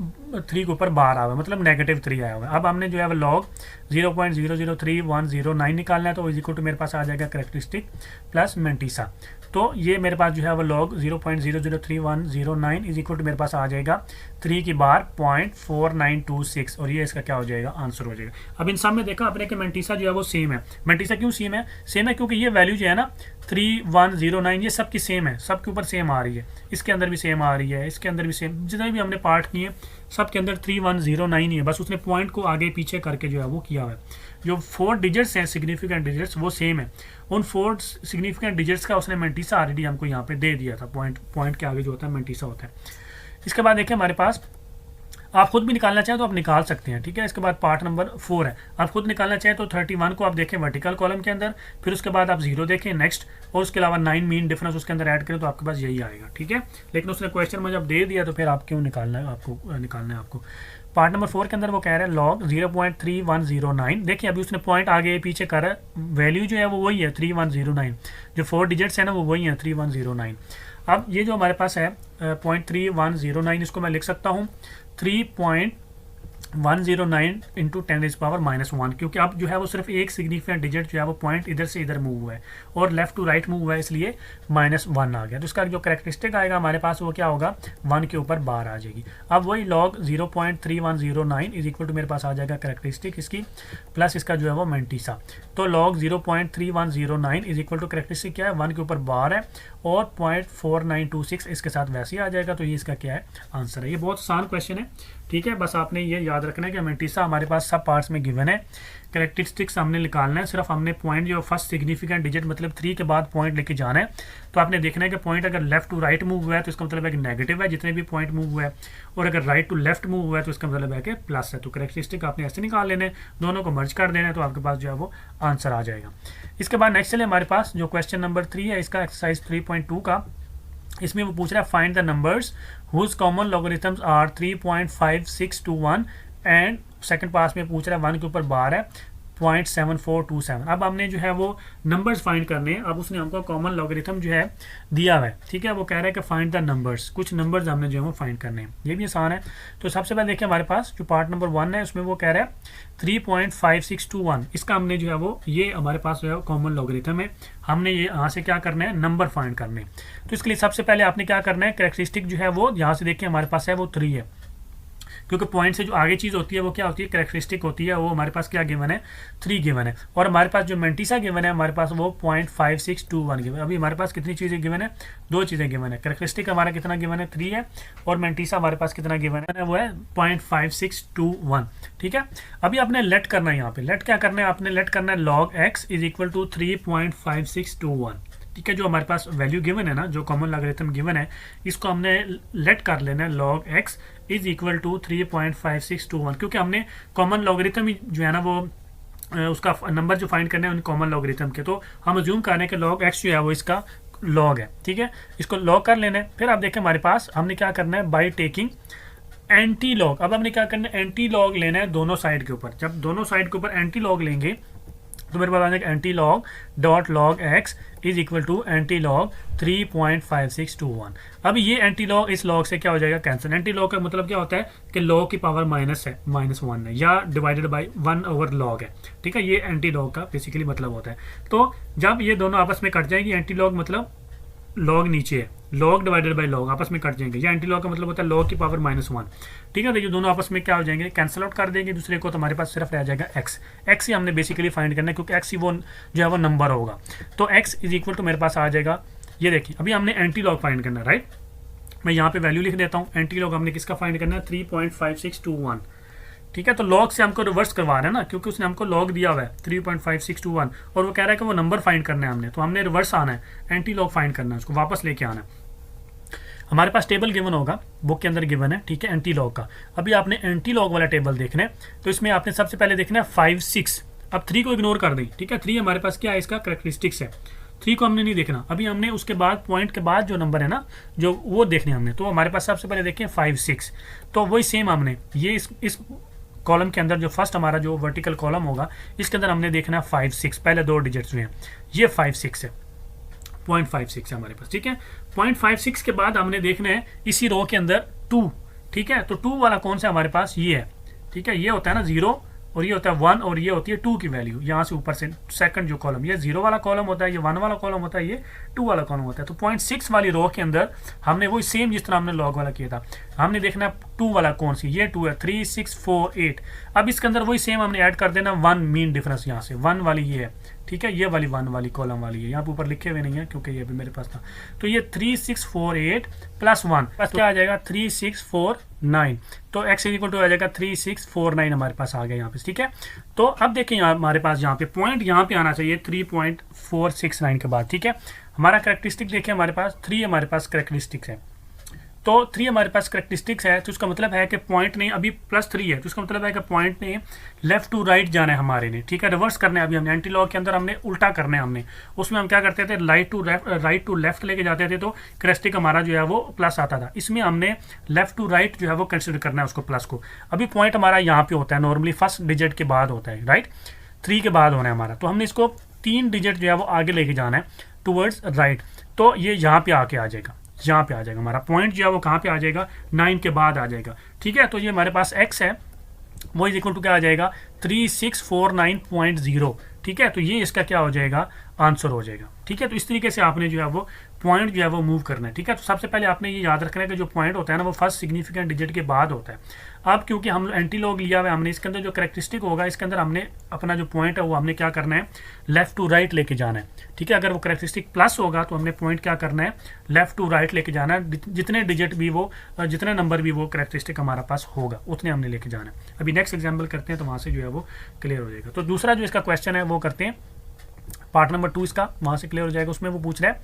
ऊपर बाहर आया हुआ है, मतलब -3 आया हुआ है। अब हमने जो है वो लॉग 0.003109 निकालना है, तो इज इक्वल टू मेरे पास आ जाएगा कैरेक्टरिस्टिक प्लस मेंटिसा। तो ये मेरे पास जो है वो लॉग 0.003109 इज इक्वल टू मेरे पास आ जाएगा 3 की बार 0.4926 और ये इसका क्या हो जाएगा, आंसर हो जाएगा। अब इन सब में देखा आपने कि मेंटिसा जो है वो सेम है। मेंटिसा क्यों सेम है, क्योंकि ये वैल्यू जो है ना 3109 ये सब की सेम है, सब के ऊपर सेम आ रही है, इसके अंदर भी सेम आ रही है, इसके अंदर भी सेम, जितने भी हमने पार्ट किए सब के अंदर 3109 ही है, बस उसने पॉइंट को आगे पीछे करके जो है वो किया हुआ है। जो 4 डिजिट्स हैं सिग्निफिकेंट डिजिट्स वो सेम है, उन 4 सिग्निफिकेंट डिजिट्स का उसने मेंटिसा ऑलरेडी हमको यहाँ पे दे दिया था। पॉइंट के आगे जो होता है मेंटिसा होता है। इसके बाद देखिए हमारे पास, आप खुद भी निकालना चाहें तो आप निकाल सकते हैं। ठीक है, इसके बाद पार्ट नंबर 4 है, आप खुद निकालना चाहें तो 31 को आप देखें वर्टिकल कॉलम के अंदर, फिर उसके बाद आप 0 देखें नेक्स्ट, और उसके अलावा 9 मीन डिफरेंस उसके अंदर ऐड करें तो आपके पास यही आएगा। ठीक है, लेकिन उसने क्वेश्चन में जब दे दिया तो फिर आप क्यों निकालना है, आपको निकालना है आपको। पार्ट नंबर 4 के अंदर वो कह रहा है लॉग 0.3109। देखिए अभी उसने पॉइंट आगे पीछे कर रहा है, वैल्यू जो है वो वही है 3109, जो 4 डिजिट्स है ना वो वही है 3109। अब ये जो हमारे पास है 0.3109, इसको मैं लिख सकता हूँ 3.109 इंटू 10 रेज़ पावर -1, क्योंकि अब जो है वो सिर्फ एक सिग्निफिकेंट डिजिट जो है वो पॉइंट इधर से इधर मूव हुआ है और लेफ्ट टू राइट मूव हुआ है, इसलिए -1 आ गया। तो इसका जो कैरेक्टरिस्टिक आएगा हमारे पास वो क्या होगा, 1 के ऊपर बार आ जाएगी। अब वही लॉग 0.3109 इज इक्वल टू मेरे पास आ जाएगा कैरेक्टरिस्टिक इसकी प्लस इसका जो है वो मेंटिसा। तो log 0.3109 is equal to characteristic क्या है, 1 के ऊपर बार है और 0.4926 इसके साथ वैसे ही आ जाएगा। तो ये इसका क्या है, आंसर है। ये बहुत आसान क्वेश्चन है। ठीक है, बस आपने ये याद रखना है कि मेंटिसा हमारे पास सब पार्ट्स में गिवन है, कैरेक्टरिस्टिक्स हमने निकालना है, सिर्फ हमने पॉइंट जो फर्स्ट सिग्निफिकेंट डिजिट मतलब 3 के बाद पॉइंट लेके जाना है। तो आपने देखना है कि पॉइंट अगर लेफ्ट टू राइट मूव हुआ है तो इसका मतलब है कि नेगेटिव है जितने भी पॉइंट मूव हुआ है, और अगर राइट टू लेफ्ट मूव हुआ है तो इसका मतलब है कि प्लस है। तो कैरेक्टरिस्टिक आपने ऐसे निकाल लेने, दोनों को मर्ज कर देना है, तो आपके पास जो है वो आंसर आ जाएगा। इसके बाद नेक्स्ट चले हमारे पास जो क्वेश्चन नंबर 3 है इसका एक्सरसाइज 3.2 का, इसमें वो पूछ रहा है find the numbers whose common logarithms are 3.5621 and second पास में पूछ रहा है 1 के ऊपर बार है 0.7427। अब हमने जो है वो नंबर्स फाइंड करने हैं। अब उसने हमको कॉमन लॉगरिथम जो है दिया हुआ है। ठीक है, वो कह रहा है कि फाइंड द नंबर्स, कुछ नंबर्स हमने जो है वो फाइंड करने हैं। ये भी आसान है। तो सबसे पहले देखिए हमारे पास जो पार्ट नंबर 1 है उसमें वो कह रहा है 3.5621, इसका हमने जो है वो ये हमारे पास जो है कॉमन लॉगरिथम है, हमने ये यहाँ से क्या करना है, नंबर फाइंड करने। तो इसके लिए सबसे पहले आपने क्या करना है, कैरेक्टरिस्टिक जो है वो यहाँ से देखिए हमारे पास है वो 3 है, क्योंकि पॉइंट से जो आगे चीज़ होती है वो क्या होती है, कैरेक्टरिस्टिक होती है। वो हमारे पास क्या गिवन है, 3 गिवन है, और हमारे पास जो मेंटिसा गिवन है हमारे पास वो 0.5621 गिवन है। अभी हमारे पास कितनी चीज़ें गिवन है, 2 चीज़ें गिवन है। कैरेक्टरिस्टिक हमारा कितना गिवन है, 3 है, और मेंटिसा हमारे पास कितना गिवन है, वो है 0.5621। ठीक है, अभी आपने लेट करना है, यहाँ पे लेट क्या करना है, आपने लेट करना है log x is equal to 3.5621। ठीक है, जो हमारे पास वैल्यू गिवन है ना, जो कॉमन लॉगरिथम गिवन है, इसको हमने लेट कर लेना है log x is equal to 3.5621, क्योंकि हमने कॉमन लॉगरिथम जो है ना वो उसका नंबर जो फाइंड करना है उन कॉमन लॉगरिथम के, तो हम अज्यूम कर रहे हैं कि log x जो है वो इसका log है, ठीक है। इसको log कर लेना है। फिर आप देखें हमारे पास हमने क्या करना है, बाई टेकिंग एंटी लॉग। अब हमने क्या करना है, एंटी लॉग लेना है दोनों साइड के ऊपर। जब दोनों साइड के ऊपर एंटी लॉग लेंगे तो मेरे पास आ जाएगा anti log dot log X is equal to antilog 3.5621। अब ये एंटी लॉग इस लॉग से क्या हो जाएगा, कैंसिल। एंटी लॉग का मतलब क्या होता है कि लॉग की पावर माइनस है, -1 है, या डिवाइडेड बाई 1 ओवर लॉग है, ठीक है। ये एंटी लॉग का बेसिकली मतलब होता है। तो जब ये दोनों आपस में कट जाएंगी, एंटी लॉग मतलब लॉग नीचे है, लॉग डिवाइडेड बाई लॉग आपस में कट जाएंगे, या एंटी लॉग का मतलब होता है लॉग की पावर -1, ठीक है। तो ये दोनों आपस में क्या हो जाएंगे, कैंसिल आउट कर देंगे दूसरे को, तो हमारे पास सिर्फ रह जाएगा एक्स। एक्स ही हमने बेसिकली फाइंड करना है, क्योंकि एक्स ही वो जो है वो नंबर होगा। तो एक्स इज इक्वल टू मेरे पास आ जाएगा, ये देखिए अभी हमने एंटी लॉग फाइंड करना है, राइट। मैं यहाँ पे वैल्यू लिख देता हूँ। एंटी लॉग हमने किसका फाइंड करना है, 3.5621, ठीक है। तो लॉग से हमको रिवर्स करवा रहा है ना, क्योंकि उसने हमको लॉग दिया हुआ है 3.5621, और वो कह रहा है कि वो नंबर फाइंड करना है हमने, तो हमने रिवर्स आना है, एंटी लॉग फाइंड करना है, उसको वापस लेके आना है। हमारे पास टेबल गिवन होगा, बुक के अंदर गिवन है, ठीक है, एंटी लॉग का। अभी आपने एंटी लॉग वाला टेबल देखना है, तो इसमें आपने सबसे पहले देखना है 5, 6। अब 3 को इग्नोर कर दें, ठीक है। 3 हमारे पास क्या है, इसका करेक्टरिस्टिक्स है। 3 को हमने नहीं देखना। अभी हमने उसके बाद पॉइंट के बाद जो नंबर है ना, जो वो देखने हमने, तो हमारे पास सबसे पहले देखें 5, 6। तो वही सेम हमने ये इस कॉलम के अंदर जो फर्स्ट हमारा जो वर्टिकल कॉलम होगा, इसके अंदर हमने देखना है 5, 6, पहले 2 डिजिट्स हुए हैं, ये 5, 6 है, 0.56 है हमारे पास, ठीक है। 0.56 के बाद हमने देखना है इसी रो के अंदर 2, ठीक है। तो 2 वाला कौन सा हमारे पास, ये है, ठीक है। ये होता है ना 0, और ये होता है 1, और ये होती है 2 की वैल्यू। यहाँ से ऊपर से सेकंड जो कॉलम, ये 0 वाला कॉलम होता है, ये 1 वाला कॉलम होता है, ये 2 वाला कॉलम होता है। तो 0.6 वाली रो के अंदर हमने वही सेम जिस तरह हमने लॉग वाला किया था, हमने देखना है 2 वाला कौन सी, ये 2 है, 3, 6, 4, 8। अब इसके अंदर वही सेम हमने ऐड कर देना 1 मीन डिफरेंस, यहाँ से 1 वाली ये है, ठीक है। ये वाली 1 वाली कॉलम वाली है, यहाँ पे ऊपर लिखे हुए नहीं है क्योंकि ये भी मेरे पास था। तो ये 3, 6, 4, 8 प्लस 1, तो क्या आ जाएगा 3, 6, 4, 9। तो x इक्वल टू आ जाएगा 3, 6, 4, 9 हमारे पास आ गया यहाँ पे, ठीक है। तो अब देखिए यहाँ हमारे पास यहाँ पे पॉइंट यहाँ पे आना चाहिए 3.469 के बाद, ठीक है। हमारा करेक्टरिस्टिक देखिए, हमारे पास 3 हमारे पास करेक्टरिस्टिक्स है। तो 3 हमारे पास करेक्टरिस्टिक्स है, तो उसका मतलब है कि पॉइंट ने अभी +3 है, तो उसका मतलब है कि पॉइंट ने लेफ्ट टू राइट जाना है हमारे ने, ठीक है। रिवर्स करना है अभी हमने, एंटी लॉग के अंदर हमने उल्टा करना है हमने। उसमें हम क्या करते थे, राइट टू लेफ्ट लेके जाते थे, तो करेक्टरिस्टिक हमारा जो है वो प्लस आता था। इसमें हमने लेफ्ट टू राइट जो है वो कंसिडर करना है उसको, प्लस को। अभी पॉइंट हमारा यहाँ पे होता है, नॉर्मली फर्स्ट डिजिट के बाद होता है, राइट, 3 के बाद होना है हमारा। तो हमने इसको 3 डिजिट जो है वो आगे लेके जाना है टूवर्ड्स राइट। तो ये यहाँ पे आके आ जाएगा, यहाँ पे आ जाएगा हमारा पॉइंट जो है वो कहाँ पे आ जाएगा, 9 के बाद आ जाएगा, ठीक है। तो ये हमारे पास x है, वो इज इक्वल टू क्या आ जाएगा 3649.0, ठीक है। तो ये इसका क्या हो जाएगा, आंसर हो जाएगा, ठीक है। तो इस तरीके से आपने जो है वो पॉइंट जो है वो मूव करना है, ठीक है। तो सबसे पहले आपने ये याद रखना है कि जो पॉइंट होता है ना वो फर्स्ट सिग्निफिकेंट डिजिट के बाद होता है। अब क्योंकि हम एंटी लॉग लिया हुआ है हमने, इसके अंदर जो करेक्टरिस्टिक होगा, इसके अंदर हमने अपना जो पॉइंट है वो हमने क्या करना है, लेफ्ट टू राइट लेके जाना है, ठीक है। अगर वो करेक्टरिस्टिक प्लस होगा तो हमने पॉइंट क्या करना है, लेफ्ट टू राइट लेके जाना है। जितने डिजिट भी वो, जितने नंबर भी वो करेक्टरिस्टिक हमारा पास होगा, उतने हमने लेके जाना है। अभी नेक्स्ट एग्जाम्पल करते हैं, तो वहाँ से जो है वो क्लियर हो जाएगा। तो दूसरा जो इसका क्वेश्चन है वो करते हैं, पार्ट नंबर 2 इसका, वहाँ से क्लियर हो जाएगा। उसमें वो पूछ रहा है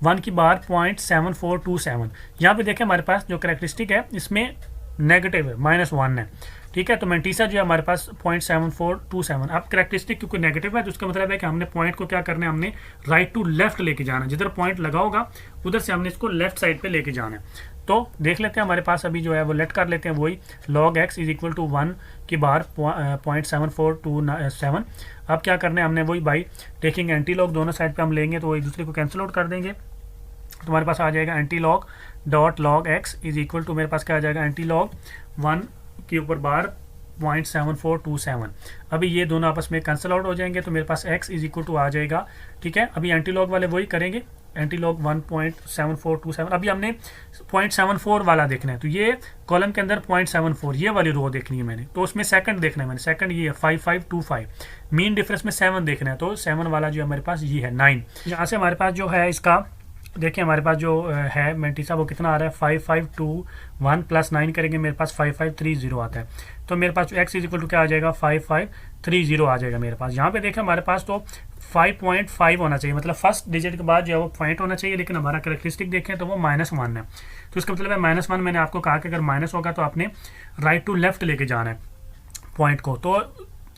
1 की बार 0.7427। यहाँ पे देखें हमारे पास जो करेक्टरिस्टिक है इसमें नेगेटिव है, -1 है, ठीक है। तो मेंटीसा जो है हमारे पास 0.7427। अब करेक्टरिस्टिक क्योंकि नेगेटिव है, तो उसका मतलब है कि हमने पॉइंट को क्या करना है, हमने राइट टू लेफ्ट लेके जाना है। जिधर पॉइंट लगा होगा उधर से हमने इसको लेफ्ट साइड पे लेके जाना है। तो देख लेते हैं हमारे पास अभी जो है वो लेट कर लेते हैं, वही log x is equal to 1 की बार 0.7427। अब क्या करना है हमने, वही बाई टेकिंग एंटी लॉग, दोनों साइड पे हम लेंगे तो वो एक दूसरे को कैंसिल आउट कर देंगे। तो हमारे पास आ जाएगा anti log dot log x is equal to, मेरे पास क्या आ जाएगा, एंटी लॉग 1 के ऊपर बार 0.7427। अभी ये दोनों आपस में कैंसिल आउट हो जाएंगे, तो मेरे पास x इज इक्वल टू आ जाएगा, ठीक है। अभी एंटी लॉग वाले वही करेंगे, एंटी लॉग 1.7427। अभी हमने 0.74 वाला देखना है, तो ये कॉलम के अंदर 0.74 ये वाली रो देखनी है मैंने, तो उसमें सेकंड देखना है मैंने, सेकंड ये है 5525। मीन डिफरेंस में 7 देखना है, तो 7 वाला जो हमारे पास ये है 9। यहाँ से हमारे पास जो है इसका देखिए, हमारे पास जो है मेंटीसा वो कितना आ रहा है, 5521 प्लस 9 करेंगे मेरे पास 5530 आता है। तो मेरे पास x इज इक्वल टू क्या आ जाएगा, 5530 आ जाएगा मेरे पास। यहाँ पे देखें हमारे पास तो 5.5 होना चाहिए, मतलब फर्स्ट डिजिट के बाद जो है वो पॉइंट होना चाहिए, लेकिन हमारा करेक्टरिस्टिक देखें तो वो -1 है। तो इसका मतलब है -1, मैंने आपको कहा कि अगर माइनस होगा तो आपने राइट टू लेफ्ट लेके जाना है पॉइंट को। तो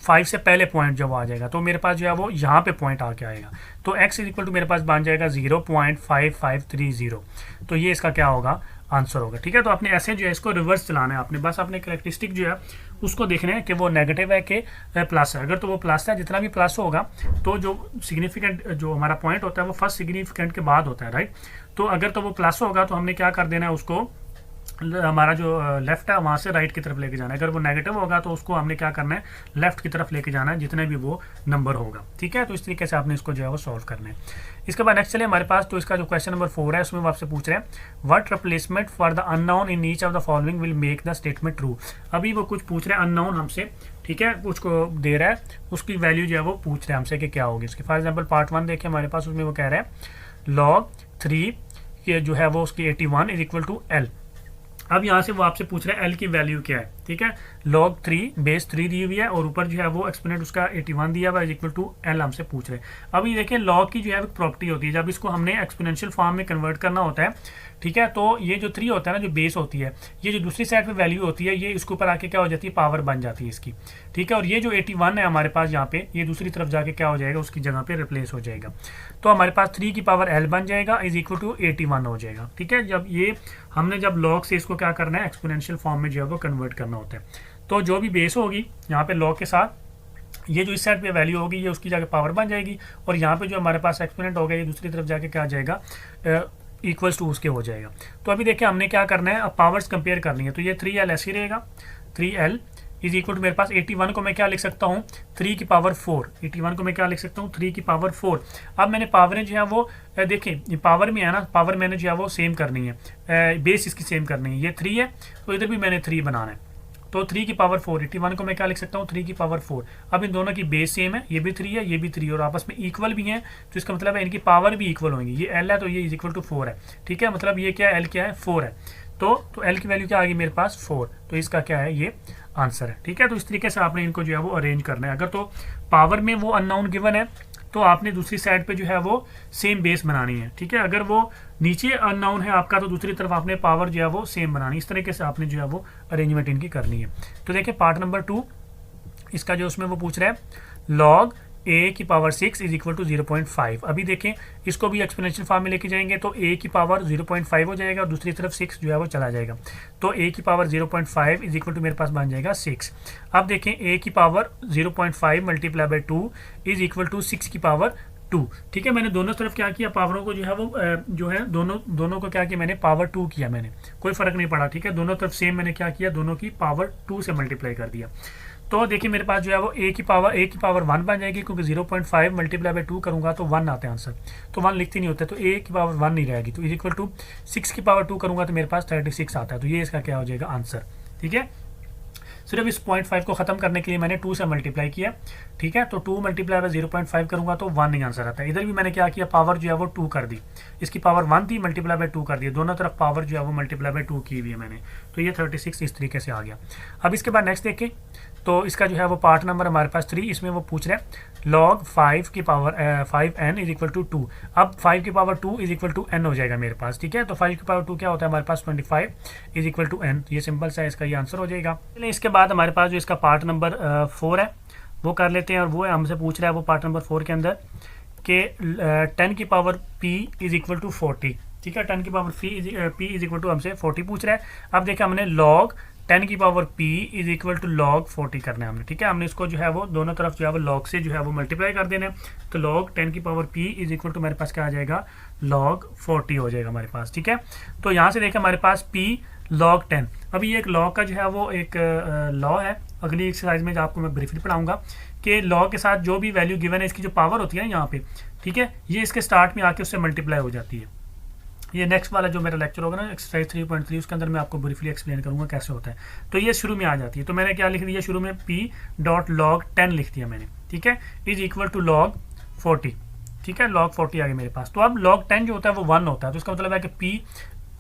5 से पहले पॉइंट जब आ जाएगा तो मेरे पास जो है वो यहाँ पे पॉइंट आके आएगा। तो x इज इक्वल टू मेरे पास बन जाएगा 0.5530। तो ये इसका क्या होगा, आंसर होगा। ठीक है, तो आपने ऐसे जो है इसको रिवर्स चलाना है, आपने बस अपने कैरेक्टरिस्टिक जो है उसको देखना है कि वो नेगेटिव है कि प्लस है। अगर तो वो प्लस है, जितना भी प्लस होगा तो जो सिग्निफिकेंट जो हमारा पॉइंट होता है वो फर्स्ट सिग्निफिकेंट के बाद होता है, राइट। तो अगर तो वो प्लस होगा तो हमने क्या कर देना है, उसको हमारा जो लेफ्ट है वहाँ से राइट की तरफ लेके जाना है। अगर वो नेगेटिव होगा तो उसको हमने क्या करना है, लेफ्ट की तरफ लेके जाना है, जितने भी वो नंबर होगा। ठीक है, तो इस तरीके से आपने इसको जो है वो सॉल्व करना है। इसके बाद नेक्स्ट चलिए हमारे पास, तो इसका जो क्वेश्चन नंबर 4 है उसमें वो आपसे पूछ रहे हैं what replacement for the unknown in each of the following will make the statement true. अभी वो कुछ पूछ रहे हैं अननोन हमसे, ठीक है, कुछ को दे रहा है, उसकी वैल्यू जो है वो पूछ रहे हैं हमसे कि क्या होगी उसकी। फॉर एग्जाम्पल पार्ट 1 देखिए हमारे पास, उसमें वो कह रहे हैं log 3 के जो है वो उसकी 81 इज इक्वल टू L। अब यहाँ से वो आपसे पूछ रहे हैं एल की वैल्यू क्या है। ठीक है, log 3 बेस 3 दी हुई है और ऊपर जो है वो एक्सपोनेंट उसका 81 दिया हुआ है, इक्वल टू एल हमसे पूछ रहे हैं। अब ये देखिए log की जो है प्रॉपर्टी होती है, जब इसको हमने एक्सपोनेंशियल फॉर्म में कन्वर्ट करना होता है, ठीक है, तो ये जो 3 होता है ना, जो बेस होती है, ये जो दूसरी साइड पे वैल्यू होती है, ये इसके ऊपर आके क्या हो जाती है, पावर बन जाती है इसकी। ठीक है, और ये जो 81 है हमारे पास यहाँ पे, ये दूसरी तरफ जाके क्या हो जाएगा, उसकी जगह पे रिप्लेस हो जाएगा। तो हमारे पास 3 की पावर एल बन जाएगा इज इक्वल टू 81 हो जाएगा। ठीक है, जब ये हमने जब log से इसको क्या करना है, एक्सपोनेंशियल फॉर्म में जो है वो कन्वर्ट करना होता है। तो जो भी बेस होगी यहाँ पे log के साथ, ये जो इस साइड पे वैल्यू होगी ये उसकी जाके पावर बन जाएगी, और यहाँ पे जो हमारे पास एक्सपोनेंट हो गया ये दूसरी तरफ जाके क्या आ जाएगा, इक्वल्स टू उसके हो जाएगा। तो अभी देखिए हमने क्या करना है, अब पावर्स कंपेयर करनी है। तो ये 3L ऐसे ही रहेगा, 3L इज इक्वल टू मेरे पास 81 को मैं क्या लिख सकता हूँ, 3 की पावर 4। 81 को मैं क्या लिख सकता हूँ, 3 की पावर 4। अब मैंने पावरें जो है वो देखें पावर में है ना, पावर मैंने जो है वो सेम करनी है, बेस इसकी सेम करनी है। ये 3 है तो इधर भी मैंने 3 बनाना है, तो 3 की पावर 4। 81 को मैं क्या लिख सकता हूँ, 3 की पावर 4। अब इन दोनों की बेस सेम है, ये भी 3 है ये भी 3 और आपस में इक्वल भी हैं, तो इसका मतलब है इनकी पावर भी इक्वल होंगी। ये L है तो ये इज इक्वल टू 4 है। ठीक है, मतलब ये क्या है, L क्या है, 4 है। तो L की वैल्यू क्या आ गई मेरे पास, 4। तो इसका क्या है, ये आंसर है। ठीक है, तो इस तरीके से आपने इनको जो है वो अरेंज करना है। अगर तो पावर में वो अननोन गिवन है तो आपने दूसरी साइड पे जो है वो सेम बेस बनानी है। ठीक है, अगर वो नीचे अननोन है आपका तो दूसरी तरफ आपने पावर जो है वो सेम बनानी है। इस तरीके से आपने जो है वो अरेंजमेंट इनकी करनी है। तो देखिए पार्ट नंबर 2 इसका जो उसमें वो पूछ रहा है log a की पावर 6 इज इक्वल टू 0.5। अभी देखें इसको भी एक्सपोनेंशियल फॉर्म में लेके जाएंगे तो a की पावर 0.5 हो जाएगा और दूसरी तरफ 6 जो है वो चला जाएगा। तो a की पावर 0.5 इज इक्वल टू मेरे पास बन जाएगा 6। अब देखें a की power 0.5 multiply by 2 is equal to 6 की पावर 2। ठीक है, मैंने दोनों तरफ क्या किया, पावरों को जो है वो जो है दोनों को क्या किया मैंने, पावर 2 किया मैंने, कोई फर्क नहीं पड़ा। ठीक है, दोनों तरफ सेम मैंने क्या किया, दोनों की पावर 2 से मल्टीप्लाई कर दिया। तो देखिए मेरे पास जो है वो a की पावर 1 बन जाएगी, क्योंकि 0.5 मल्टीप्लाई बाई 2 करूंगा तो 1 आता है आंसर, तो 1 लिखते नहीं होते, तो a की पावर 1 नहीं रहेगी। तो इज इक्वल टू 6 की पावर 2 करूंगा तो मेरे पास 36 आता है। तो ये इसका क्या हो जाएगा, आंसर। ठीक है, सिर्फ इस 0.5 को खत्म करने के लिए मैंने 2 से मल्टीप्लाई किया। ठीक है, तो 2 मल्टीप्लाई बाय 0.5 करूंगा तो 1 नहीं आंसर आता है। इधर भी मैंने क्या किया, पावर जो है वो 2 कर दी, इसकी पावर 1 थी, मल्टीप्लाई बाय 2 कर दी, दोनों तरफ पावर जो है वो मल्टीप्लाई बाय 2 की हुई है मैंने। तो ये 36 इस तरीके से आ गया। अब इसके बाद नेक्स्ट देखें, तो इसका जो है वो पार्ट नंबर हमारे पास 3, इसमें वो पूछ रहे हैं log 5 की power 5n is equal to 2। अब 5 की power 2 is equal to n हो जाएगा मेरे पास। ठीक है, तो 5 की पावर 2 क्या होता है हमारे पास, 25 इज इक्वल टू n। ये सिंपल सा है, इसका ये आंसर हो जाएगा। चलिए इसके बाद हमारे पास जो इसका पार्ट नंबर 4 है वो कर लेते हैं, और वो हमसे पूछ रहा है वो पार्ट नंबर 4 के अंदर कि 10 की power p is equal to 40। ठीक है, 10 की power p is equal to हमसे 40 पूछ रहा है। अब देखिए हमने log 10 की power p is equal to log 40 करना है हमने। ठीक है, हमने इसको जो है वो दोनों तरफ जो है वो log से जो है वो मल्टीप्लाई कर देना है। तो log 10 की power p is equal to मेरे पास क्या आ जाएगा, log 40 हो जाएगा हमारे पास। ठीक है, तो यहाँ से देखें हमारे पास p log 10। अभी ये एक log का जो है वो एक लॉ है, अगली एक्सरसाइज में आपको मैं ब्रीफली पढ़ाऊंगा कि log के साथ जो भी वैल्यू गिवन है इसकी जो पावर होती है ना यहाँ पे, ठीक है, ये इसके स्टार्ट में आके उससे मल्टीप्लाई हो जाती है। ये नेक्स्ट वाला जो मेरा लेक्चर होगा ना एक्सरसाइज 3.3 उसके अंदर मैं आपको ब्रीफली एक्सप्लेन करूंगा कैसे होता है। तो ये शुरू में आ जाती है, तो मैंने क्या लिख दिया शुरू में, p डॉट log 10 लिख दिया मैंने। ठीक है, इज इक्वल टू log 40। ठीक है, log 40 आ गया मेरे पास। तो अब log 10 जो होता है वो 1 होता है, तो इसका मतलब है कि p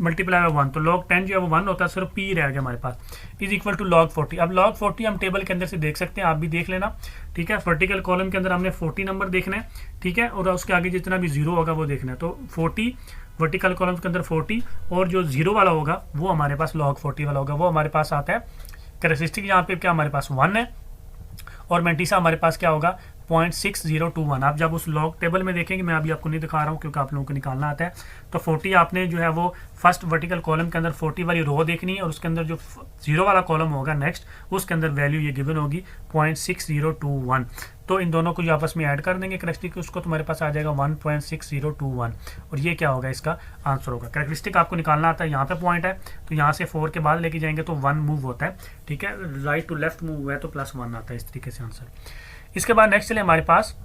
मल्टीप्लाई बाय 1, तो log 10 जो है वो 1 होता है, सिर्फ p रह गया हमारे पास, इज इक्वल टू log 40। अब log 40 हम टेबल के अंदर से देख सकते हैं, आप भी देख लेना। ठीक है, वर्टिकल कॉलम के अंदर हमने 40 नंबर देखना है। ठीक है, और उसके आगे जितना भी 0 होगा वो देखना है। तो 40 वर्टिकल कॉलम के अंदर 40, और जो 0 वाला होगा वो हमारे पास log 40 वाला होगा, वो हमारे पास आता है। कैरेक्टरिस्टिक यहाँ पे क्या हमारे पास 1 है, और मैंटीसा हमारे पास क्या होगा 0.6021। आप जब उस लॉग टेबल में देखेंगे, मैं अभी आपको नहीं दिखा रहा हूँ क्योंकि आप लोगों को निकालना आता है, तो 40 आपने जो है वो फर्स्ट वर्टिकल कॉलम के अंदर 40 वाली रो देखनी है और उसके अंदर जो 0 वाला कॉलम होगा नेक्स्ट, उसके अंदर वैल्यू ये गिवन होगी 0.6021। तो इन दोनों को जो आपस में ऐड कर देंगे करेक्टरिस्टिक, उसको तुम्हारे पास आ जाएगा 1.6021 और ये क्या होगा, इसका आंसर होगा। करेक्टरिस्टिक आपको निकालना आता है, यहाँ पे पॉइंट है तो यहाँ से 4 के बाद लेके जाएंगे तो 1 मूव होता है, ठीक है, राइट टू लेफ्ट मूव हुआ है तो +1 आता है, इस तरीके से आंसर। इसके बाद नेक्स्ट चले हमारे पास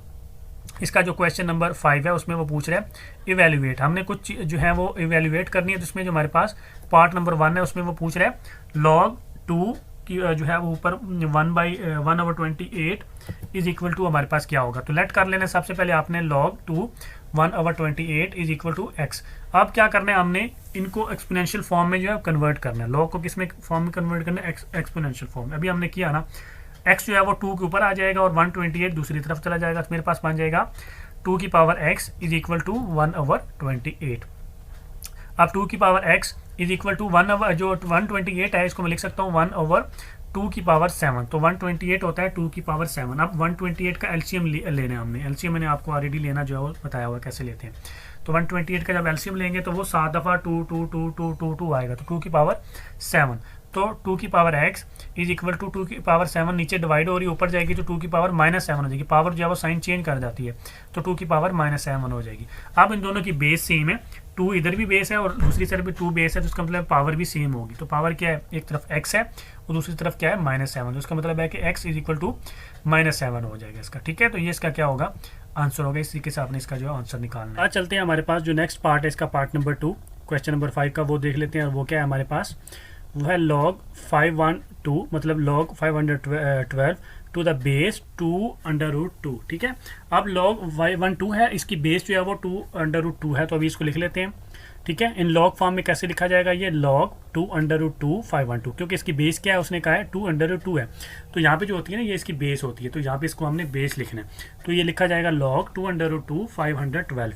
इसका जो क्वेश्चन नंबर 5 है, उसमें वो पूछ रहे हैं इवेल्युएट। हमने कुछ जो है वो इवेल्युएट करनी है, तो उसमें जो हमारे पास पार्ट नंबर 1 है उसमें वो पूछ रहे हैं log 2 की जो है वो ऊपर 1/1/28 इज इक्वल टू हमारे पास क्या होगा। तो लेट कर लेना, सबसे पहले आपने log 2 1/28 is equal to x। अब क्या करना है, हमने इनको एक्सपोनेंशियल फॉर्म में जो है कन्वर्ट करना है। log को किस में फॉर्म में कन्वर्ट करना है, एक्सपोनेंशियल फॉर्म में। अभी हमने किया ना, x जो है वो 2 के ऊपर आ जाएगा और 128 दूसरी तरफ चला जाएगा, तो मेरे पास बन जाएगा 2 की power x is equal to 1/28। अब 2 की power x is equal to 1 जो 128 है इसको मैं लिख सकता हूँ 1/2 की पावर 7। तो 128 होता है 2 की पावर 7। अब 128 का एलसीएम लेना है हमने। एलसीएम मैंने आपको ऑलरेडी लेना जो है वो बताया हुआ कैसे लेते हैं। तो 128 का जब एलसीएम लेंगे तो वो 7 दफ़ा 2 2 2 2 2 2 आएगा, तो 2 की पावर 7। तो 2 की power x is equal to 2 की पावर 7 नीचे डिवाइड हो रही है, ऊपर जाएगी तो 2 की पावर -7 हो जाएगी। पावर जो है वो साइन चेंज कर जाती है, तो 2 की पावर -7 हो जाएगी। अब इन दोनों की बेस सेम है, 2 इधर भी बेस है और दूसरी तरफ भी 2 बेस है, तो उसका मतलब पावर भी सेम होगी। तो पावर क्या है, एक तरफ x है और दूसरी तरफ क्या है -7, तो उसका मतलब है कि x इज इक्वल टू -7 हो जाएगा इसका, ठीक है। तो ये इसका क्या होगा, आंसर होगा। इस तरीके से आपने इसका जो है आंसर निकालना है। आज चलते हैं हमारे पास जो नेक्स्ट पार्ट है इसका, पार्ट नंबर 2 क्वेश्चन नंबर 5 का, वो देख लेते हैं। और वो क्या है हमारे पास, वो है log 512 मतलब log 512 टू द बेस 2√2, ठीक है। अब log 512 है, इसकी बेस जो है वो 2√2 है, तो अभी इसको लिख लेते हैं, ठीक है। इन लॉग फॉर्म में कैसे लिखा जाएगा, ये log 2√2 512, क्योंकि इसकी बेस क्या है, उसने कहा है 2√2 है, तो यहाँ पे जो होती है ना ये इसकी बेस होती है, तो यहाँ पे इसको हमने बेस लिखना है, तो ये लिखा जाएगा log 2√2 512।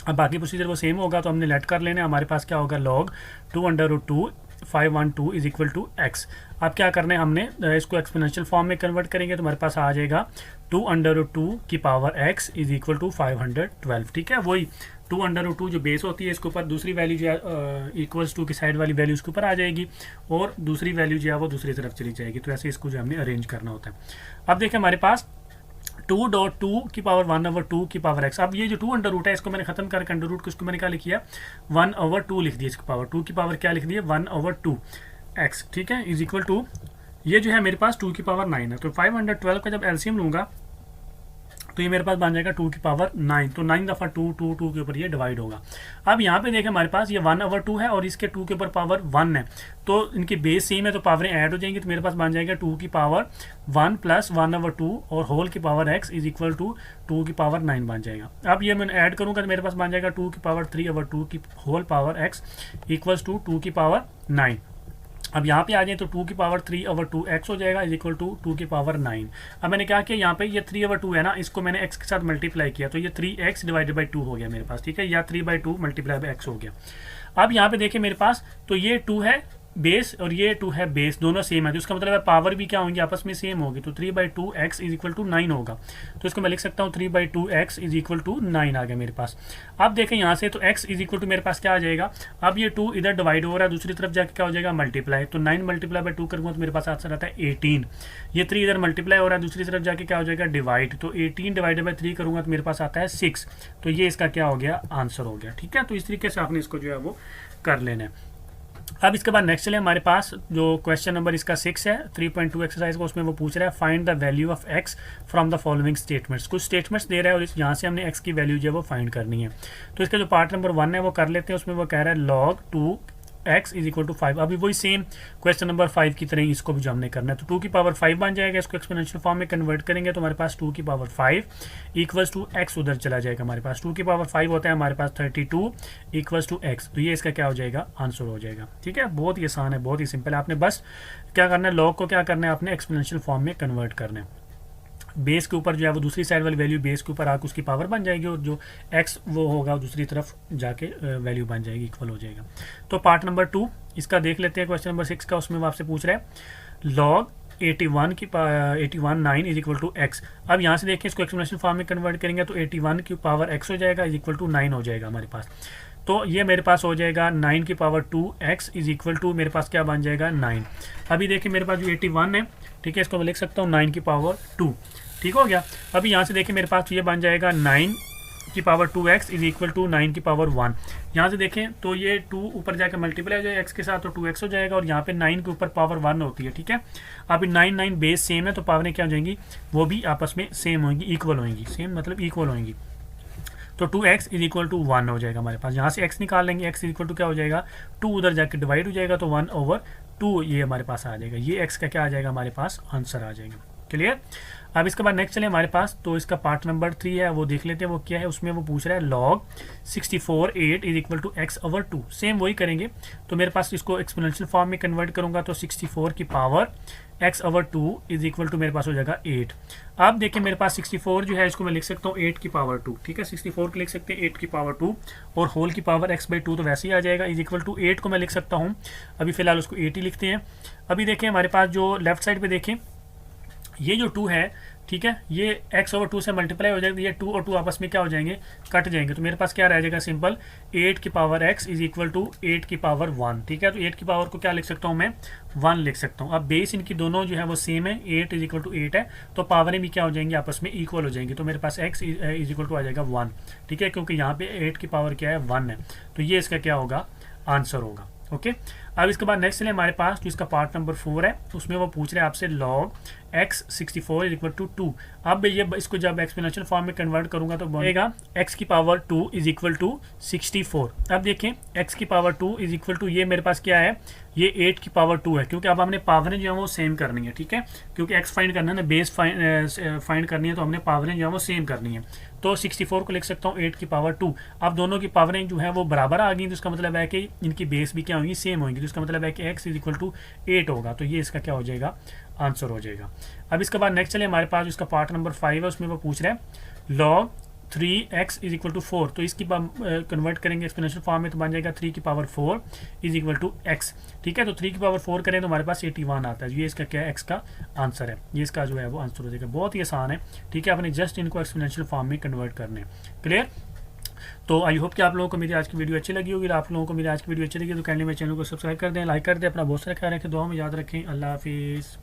अब बाकी प्रोसीजर वो सेम होगा, तो हमने लेट कर लेना है। हमारे पास क्या होगा, log 2√2 512 is equal to x। अब क्या करना है, हमने इसको एक्सपोनेंशियल फॉर्म में कन्वर्ट करेंगे तो हमारे पास आ जाएगा 2√2 की power x is equal to 512, ठीक है। वही 2√2 जो बेस होती है इसके ऊपर दूसरी वैल्यू जो है इक्वल्स टू की साइड वाली वैल्यू इसके ऊपर आ जाएगी और दूसरी वैल्यू जो है वो दूसरी तरफ चली जाएगी। तो ऐसे इसको जो हमने अरेंज करना होता है। अब देखिए हमारे पास 2.2 की पावर 1/2 की पावर x। अब ये जो 2 है इसको मैंने खत्म करके अंडर रूट को इसको मैंने क्या लिख किया 1/2 लिख दिया, इसकी पावर 2 की पावर क्या लिख दी है 1/2 x, ठीक है, इज इक्वल टू ये जो है मेरे पास 2 की पावर 9 है। तो 512 का जब एलसीएम लूँगा तो ये मेरे पास बन जाएगा 2 की पावर 9, तो 9 दफ़ा 2 2 2 के ऊपर ये डिवाइड होगा। अब यहाँ पे देखें हमारे पास ये 1/2 है और इसके 2 के ऊपर पावर 1 है, तो इनकी बेस सेम है तो पावरें ऐड हो जाएंगी, तो मेरे पास बन जाएगा 2 की पावर 1 प्लस 1/2 और होल की power x is equal to 2 की पावर 9 बन जाएगा। अब ये मैं ऐड करूँगा तो मेरे पास बन जाएगा 2 की पावर 3/2 की whole power x equals to 2 की पावर 9। अब यहाँ पे आ जाए तो 2 की पावर 3/2 x हो जाएगा इज इक्वल टू 2 की पावर 9। अब मैंने क्या किया, यहाँ पे ये 3/2 है ना, इसको मैंने x के साथ मल्टीप्लाई किया तो ये 3x डिवाइडेड बाई 2 हो गया मेरे पास, ठीक है, या 3/2 मल्टीप्लाई बाई x हो गया। अब यहाँ पे देखिए मेरे पास तो ये 2 है बेस और ये 2 है बेस, दोनों सेम है, तो इसका मतलब है पावर भी क्या होंगी आपस में सेम होगी, तो 3/2 x इज इक्वल टू 9 होगा। तो इसको मैं लिख सकता हूँ 3/2 x इज इक्वल टू 9 आ गया मेरे पास। अब देखें यहाँ से तो x इज इक्वल टू मेरे पास क्या आ जाएगा, अब ये 2 इधर डिवाइड हो रहा है, दूसरी तरफ जाके क्या हो जाएगा मल्टीप्लाई, तो 9 मल्टीप्लाई बाई 2 करूँगा तो मेरे पास आंसर आता है 18। ये 3 इधर मल्टीप्लाई हो रहा है, दूसरी तरफ जाके क्या हो जाएगा डिवाइड, तो 18 डिवाइडेड बाई 3 करूँगा तो मेरे पास आता है 6। तो ये इसका क्या हो गया, आंसर हो गया, ठीक है। तो इस तरीके से आपने इसको जो है वो कर लेना है। अब इसके बाद नेक्स्ट चले हमारे पास जो क्वेश्चन नंबर इसका 6 है 3.2 एक्सरसाइज को, उसमें वो पूछ रहा है find the value of x from the following statements. कुछ स्टेटमेंट्स दे रहा है और यहाँ से हमने x की वैल्यू जो है वो फाइंड करनी है। तो इसका जो पार्ट नंबर 1 है वो कर लेते हैं। उसमें वो कह रहा है log 2 x is equal to 5। अभी वही सेम क्वेश्चन नंबर 5 की तरह ही इसको भी जो हमने करना है, तो 2 की पावर 5 बन जाएगा। इसको एक्सपोनेंशियल फॉर्म में कन्वर्ट करेंगे तो हमारे पास 2 की पावर 5 इक्वल्स टू x उधर चला जाएगा। हमारे पास 2 की पावर 5 होता है हमारे पास 32 इक्वल्स टू x, तो ये इसका क्या हो जाएगा, आंसर हो जाएगा, ठीक है। बहुत ही आसान है, बहुत ही सिंपल है। आपने बस क्या करना है, लॉग को क्या करना है, आपने एक्सपोनेंशियल फॉर्म में कन्वर्ट करना है। बेस के ऊपर जो है वो दूसरी साइड वाली वैल्यू बेस के ऊपर आकर उसकी पावर बन जाएगी और जो x वो होगा दूसरी तरफ जाके वैल्यू बन जाएगी, इक्वल हो जाएगा। तो पार्ट नंबर 2 इसका देख लेते हैं क्वेश्चन नंबर 6 का। उसमें वो आपसे पूछ रहा है log 81 की 81 9 इज इक्वल टू एक्स। अब यहाँ से देखिए इसको एक्सप्लेनेशन फॉर्म में कन्वर्ट करेंगे तो 81 की पावर एक्स हो जाएगा इज इक्वल टू 9 हो जाएगा हमारे पास। तो ये मेरे पास हो जाएगा 9 की power 2 x is equal to मेरे पास क्या बन जाएगा 9। अभी देखिए मेरे पास जो 81 है, ठीक है, इसको मैं लिख सकता हूँ 9 की पावर 2, ठीक हो गया। अभी यहाँ से देखिए मेरे पास ये बन जाएगा 9 की power 2x is equal to 9 की पावर 1। यहाँ से देखें तो ये 2 ऊपर जाकर मल्टीप्लाई हो जाएगा x के साथ तो 2x हो जाएगा, और यहाँ पे 9 के ऊपर पावर 1 होती है, ठीक है। अभी 9 9 बेस सेम है तो पावरें क्या हो जाएंगी, वो भी आपस में सेम होंगी, इक्वल होंगी, सेम मतलब इक्वल होंगी। तो 2x इज इक्वल टू 1 हो जाएगा हमारे पास। यहाँ से x निकाल लेंगे, x इज इक्वल टू क्या हो जाएगा 2 उधर जाके डिवाइड हो जाएगा तो 1/2 ये हमारे पास आ जाएगा। ये x का क्या आ जाएगा हमारे पास आंसर आ जाएगा। क्लियर। अब इसके बाद नेक्स्ट चले हमारे पास, तो इसका पार्ट नंबर 3 है वो देख लेते हैं वो क्या है। उसमें वो पूछ रहा है log 64 8 is equal to x/2। Same वही करेंगे, तो मेरे पास इसको एक्सपोनेंशियल फॉर्म में कन्वर्ट करूंगा तो 64 की power x/2 is equal to मेरे पास हो जाएगा 8। अब देखिए मेरे पास 64 जो है इसको मैं लिख सकता हूँ 8 की पावर 2, ठीक है। 64 को लिख सकते हैं 8 की पावर 2 और होल की पावर x/2 तो वैसे ही आ जाएगा इज इक्वल टू 8 को मैं लिख सकता हूँ। अभी फिलहाल उसको 8 ही लिखते हैं। अभी देखिए हमारे पास जो लेफ्ट साइड पे देखें ये जो 2 है, ठीक है, ये x/2 से मल्टीप्लाई हो जाएगा, ये 2 और 2 आपस में क्या हो जाएंगे, कट जाएंगे। तो मेरे पास क्या रह जाएगा सिंपल 8 की power x is equal to 8 की पावर 1, ठीक है। तो 8 की पावर को क्या लिख सकता हूँ मैं 1 लिख सकता हूँ। अब बेस इनकी दोनों जो है वो सेम है, 8 इज इक्वल टू 8 है, तो पावरें भी क्या हो जाएंगी आपस में इक्वल हो जाएंगी। तो मेरे पास x इज इक्वल टू आ जाएगा 1, ठीक है, क्योंकि यहाँ पे 8 की पावर क्या है 1 है, तो ये इसका क्या होगा आंसर होगा। ओके। अब इसके बाद नेक्स्ट चले हमारे पास जो इसका पार्ट नंबर 4 है, उसमें वो पूछ रहे हैं आपसे log x 64 is equal to 2। अब ये इसको जब एक्सपोनेंशियल फॉर्म में कन्वर्ट करूंगा तो बनेगा x की पावर 2 इज इक्वल टू 64। अब देखें x की पावर 2 इज इक्वल टू ये मेरे पास क्या है, ये 8 की पावर 2 है, क्योंकि अब हमने पावरें जो है वो सेम करनी है, ठीक है, क्योंकि x फाइंड करना है ना, बेस फाइंड करनी है, तो हमने पावरें जो है वो सेम करनी है। तो 64 को लिख सकता हूँ 8 की पावर 2। अब दोनों की पावरें जो है वो बराबर आ गई, तो इसका मतलब है कि इनकी बेस भी क्या होंगी, सेम होंगी, तो इसका मतलब है कि x इज इक्वल टू 8 होगा। तो ये इसका क्या हो जाएगा आंसर हो जाएगा। अब इसके बाद नेक्स्ट चले हमारे पास इसका पार्ट नंबर 5 है, उसमें वो पूछ रहे हैं log 3x is equal to 4। तो इसकी कन्वर्ट करेंगे एक्सपोनेंशियल फॉर्म में तो बन जाएगा 3 की power 4 is equal to x, ठीक है। तो 3 की पावर 4 करें तो हमारे पास 81 आता है। ये इसका क्या है x का आंसर है, ये इसका जो है वो आंसर हो जाएगा। बहुत ही आसान है, ठीक है, आपने जस्ट इनको एक्सपोनेंशियल फॉर्म में कन्वर्ट करने। क्लियर। तो आई होप कि आप लोगों को मेरी आज की वीडियो अच्छी लगी होगी। आप लोगों को मेरी आज की वीडियो अच्छी लगी तो काइंडली मेरे चैनल को सब्सक्राइब कर दें, लाइक कर दें, अपना बहुत सारा ख्याल रखें, दुआ में याद रखें। अल्लाह हाफिज़।